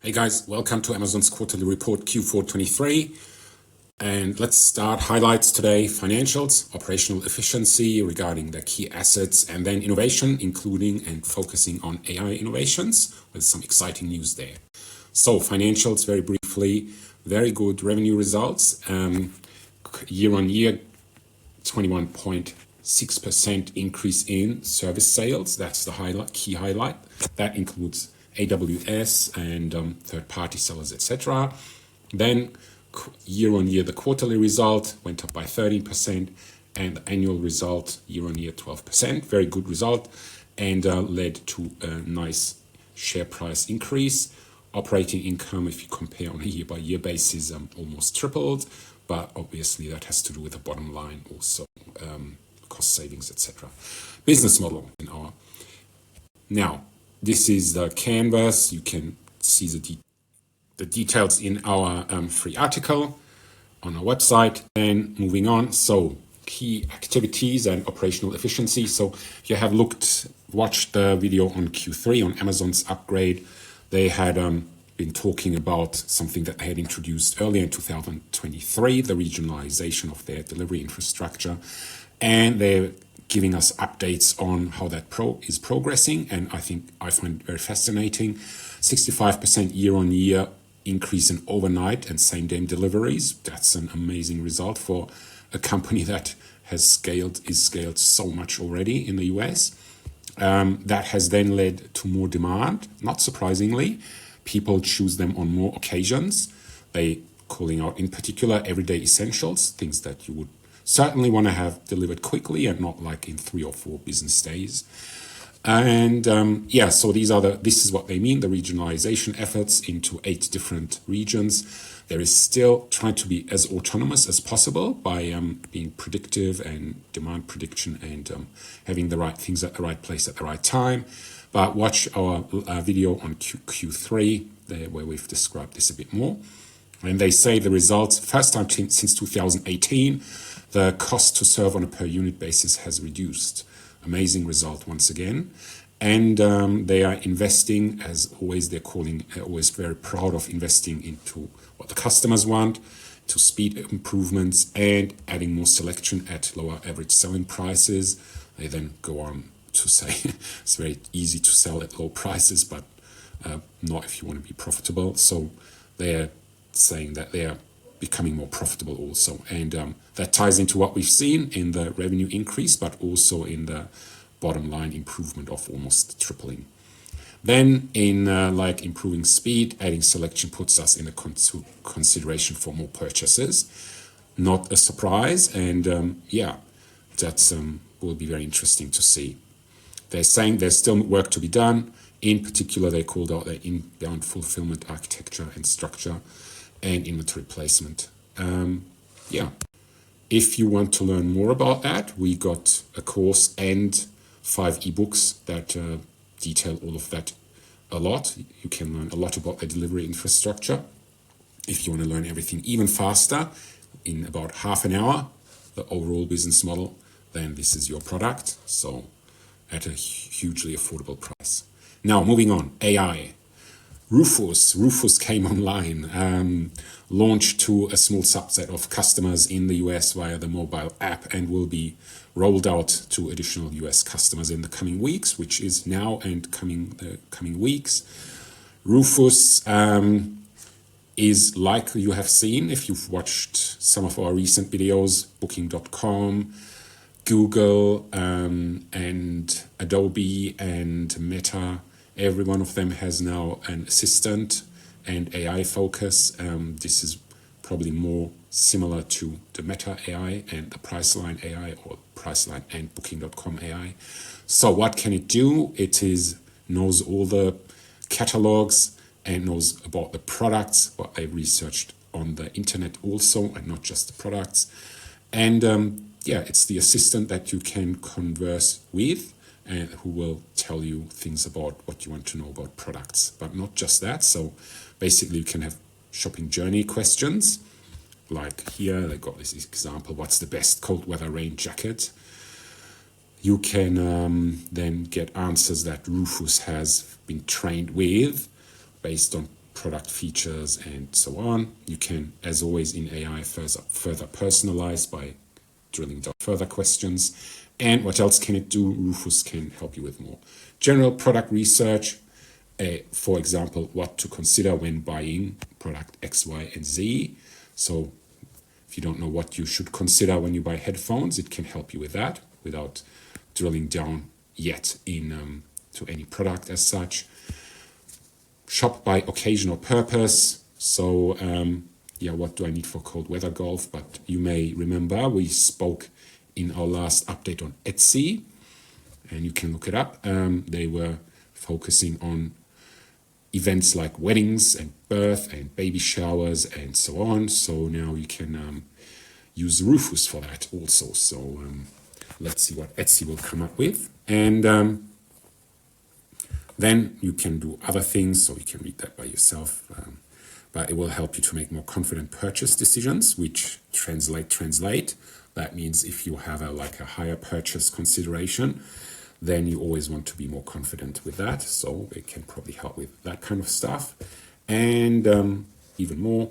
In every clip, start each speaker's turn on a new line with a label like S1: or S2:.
S1: Hey guys, welcome to Amazon's quarterly report Q4 23. And let's start highlights today: financials, operational efficiency regarding the key assets, and then innovation, including and focusing on AI innovations with some exciting news there. So financials, very briefly, very good revenue results. Year on year, 21.6% increase in service sales. That's the key highlight. That includes AWS and third-party sellers, etc. Then year-on-year, the quarterly result went up by 13%, and the annual result year-on-year 12%. Very good result, and led to a nice share price increase. Operating income, if you compare on a year-by-year basis, almost tripled, but obviously that has to do with the bottom line also, cost savings, etc. Business model in our now. This is the canvas. You can see the details in our free article on our website. And moving on, so key activities and operational efficiency. So if you have watched the video on Q3 on Amazon's upgrade, they had been talking about something that they had introduced earlier in 2023, the regionalization of their delivery infrastructure. And they're giving us updates on how that is progressing, and I find it very fascinating. 65% year-on-year increase in overnight and same-day deliveries. That's an amazing result for a company that is scaled so much already in the US. That has then led to more demand. Not surprisingly, people choose them on more occasions. They calling out in particular everyday essentials, things that you would certainly want to have delivered quickly and not like in 3 or 4 business days. And so this is what they mean, the regionalization efforts into 8 different regions. There is still trying to be as autonomous as possible by being predictive and demand prediction and having the right things at the right place at the right time. But watch our video on Q3 there, where we've described this a bit more. And they say the results, first time since 2018, the cost to serve on a per unit basis has reduced. Amazing result once again. And they are investing, as always, always very proud of investing into what the customers want, to speed improvements and adding more selection at lower average selling prices. They then go on to say it's very easy to sell at low prices, but not if you want to be profitable. So they're saying that they are becoming more profitable also, and that ties into what we've seen in the revenue increase, but also in the bottom line improvement of almost tripling. Then in improving speed, adding selection puts us in a consideration for more purchases. Not a surprise, and that's will be very interesting to see. They're saying there's still work to be done. In particular, they called out their inbound fulfillment architecture and structure and inventory placement. If you want to learn more about that, we got a course and 5 ebooks that detail all of that a lot. You can learn a lot about the delivery infrastructure. If you want to learn everything even faster, in about half an hour, the overall business model, then this is your product. So at a hugely affordable price. Now, moving on, AI. Rufus came online, launched to a small subset of customers in the US via the mobile app, and will be rolled out to additional US customers in the coming weeks, which is now and coming weeks. Rufus is, like you have seen if you've watched some of our recent videos, Booking.com, Google, and Adobe and Meta. Every one of them has now an assistant and AI focus. This is probably more similar to the Meta AI and the Priceline AI, or Priceline and Booking.com AI. So what can it do? It knows all the catalogs and knows about the products, what they researched on the internet also, and not just the products. And it's the assistant that you can converse with, and who will tell you things about what you want to know about products. But not just that. So basically you can have shopping journey questions. Like here, they got this example, what's the best cold weather rain jacket? You can then get answers that Rufus has been trained with based on product features and so on. You can, as always in AI, further personalize by drilling down further questions. And what else can it do? Rufus can help you with more general product research. For example, what to consider when buying product X, Y, and Z. So if you don't know what you should consider when you buy headphones, it can help you with that without drilling down yet in to any product as such. Shop by occasion or purpose. So yeah, what do I need for cold weather golf? But you may remember we spoke in our last update on Etsy, and you can look it up. They were focusing on events like weddings and birth and baby showers and so on. So now you can use Rufus for that also. So let's see what Etsy will come up with. And then you can do other things, so you can read that by yourself. But it will help you to make more confident purchase decisions, which translate. That means if you have a higher purchase consideration, then you always want to be more confident with that. So it can probably help with that kind of stuff. And even more,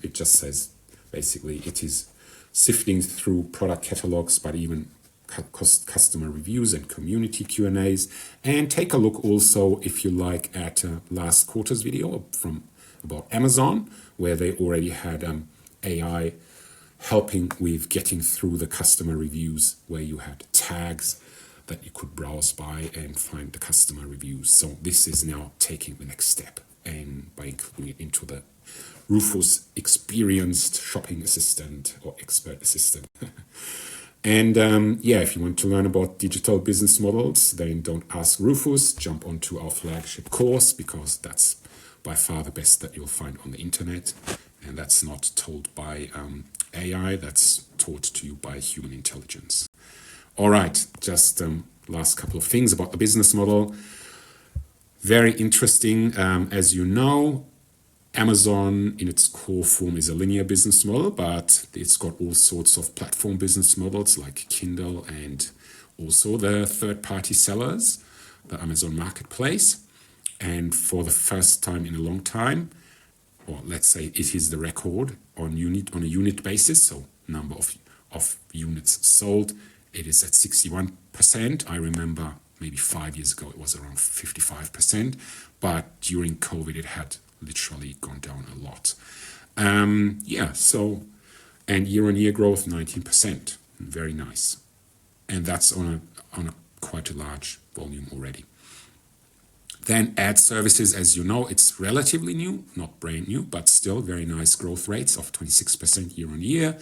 S1: it just says basically it is sifting through product catalogs, but even customer reviews and community Q&As. And take a look also, if you like, at last quarter's video about Amazon, where they already had AI helping with getting through the customer reviews, where you had tags that you could browse by and find the customer reviews. So this is now taking the next step, and by including it into the Rufus experienced shopping assistant or expert assistant. And yeah, if you want to learn about digital business models, then don't ask Rufus, jump onto our flagship course, because that's by far the best that you'll find on the internet. And that's not told by AI, that's taught to you by human intelligence. All right, just last couple of things about the business model. Very interesting. As you know, Amazon in its core form is a linear business model, but it's got all sorts of platform business models like Kindle and also the third-party sellers, the Amazon Marketplace. And for the first time in a long time, or let's say it is the record on a unit basis, so number of units sold, it is at 61%. I remember maybe 5 years ago it was around 55%, but during COVID it had literally gone down a lot. Yeah, so, and year-on-year growth 19%, very nice, and that's on a quite a large volume already. Then ad services, as you know, it's relatively new, not brand new, but still very nice growth rates of 26% year on year.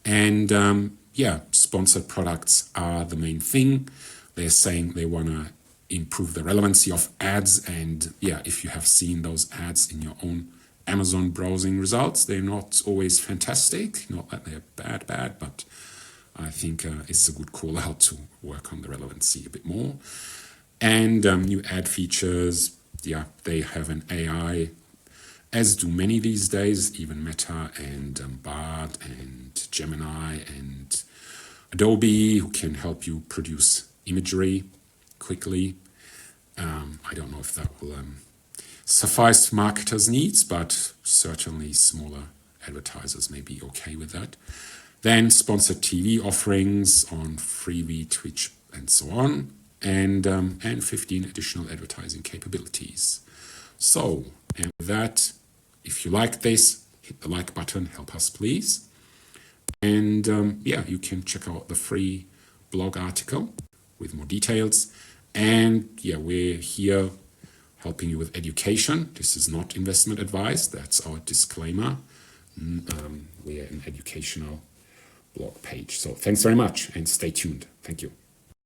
S1: And yeah, sponsored products are the main thing. They're saying they want to improve the relevancy of ads. And yeah, if you have seen those ads in your own Amazon browsing results, they're not always fantastic. Not that they're bad, but I think it's a good call out to work on the relevancy a bit more. And new ad features, yeah, they have an AI, as do many these days, even Meta and Bard and Gemini and Adobe, who can help you produce imagery quickly. I don't know if that will suffice marketers' needs, but certainly smaller advertisers may be okay with that. Then sponsored TV offerings on Freevee, Twitch, and so on. And 15 additional advertising capabilities. So, and with that, if you like this, hit the like button, help us please. And yeah, you can check out the free blog article with more details. And yeah, we're here helping you with education. This is not investment advice, that's our disclaimer. We're an educational blog page. So thanks very much and stay tuned. Thank you.